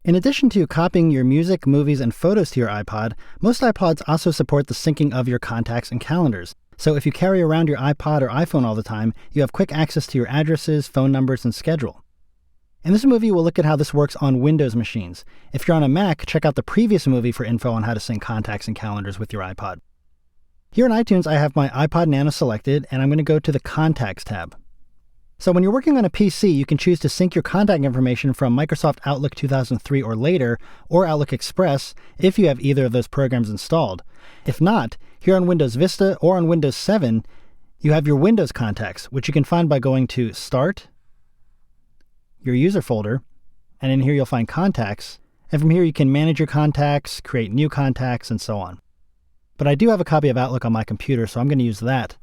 In addition to copying your music, movies, and photos to your iPod, most iPods also support the syncing of your contacts and calendars. So if you carry around your iPod or iPhone all the time, you have quick access to your addresses, phone numbers, and schedule. In this movie, we'll look at how this works on Windows machines. If you're on a Mac, check out the previous movie for info on how to sync contacts and calendars with your iPod. Here in iTunes, I have my iPod Nano selected, and I'm going to go to the Contacts tab. So when you're working on a PC, you can choose to sync your contact information from Microsoft Outlook 2003 or later, or Outlook Express, if you have either of those programs installed. If not, here on Windows Vista or on Windows 7, you have your Windows contacts, which you can find by going to Start, your User folder, and in here you'll find Contacts, and from here you can manage your contacts, create new contacts, and so on. But I do have a copy of Outlook on my computer, so I'm going to use that.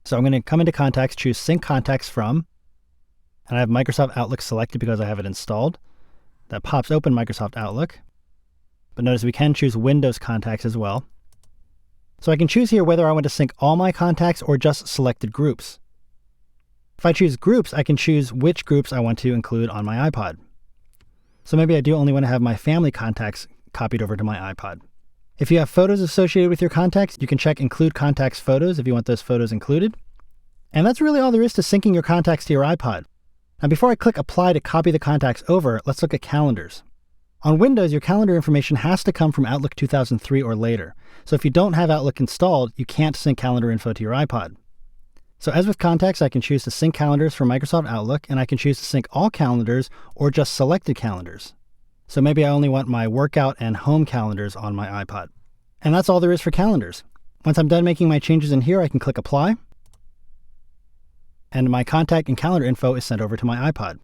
So I'm going to come into Contacts, choose Sync Contacts From, and I have Microsoft Outlook selected because I have it installed. That pops open Microsoft Outlook. But notice we can choose Windows Contacts as well. So I can choose here whether I want to sync all my contacts or just selected groups. If I choose Groups, I can choose which groups I want to include on my iPod. So maybe I do only want to have my family contacts copied over to my iPod. If you have photos associated with your contacts, you can check Include Contacts Photos if you want those photos included. And that's really all there is to syncing your contacts to your iPod. Now before I click Apply to copy the contacts over, let's look at calendars. On Windows, your calendar information has to come from Outlook 2003 or later. So if you don't have Outlook installed, you can't sync calendar info to your iPod. So as with contacts, I can choose to sync calendars from Microsoft Outlook, and I can choose to sync all calendars or just selected calendars. So maybe I only want my workout and home calendars on my iPod. And that's all there is for calendars. Once I'm done making my changes in here, I can click Apply. And my contact and calendar info is sent over to my iPod.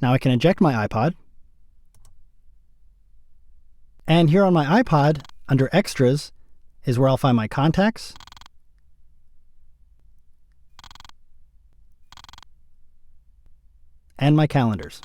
Now I can eject my iPod. And here on my iPod, under Extras, is where I'll find my contacts, and my calendars.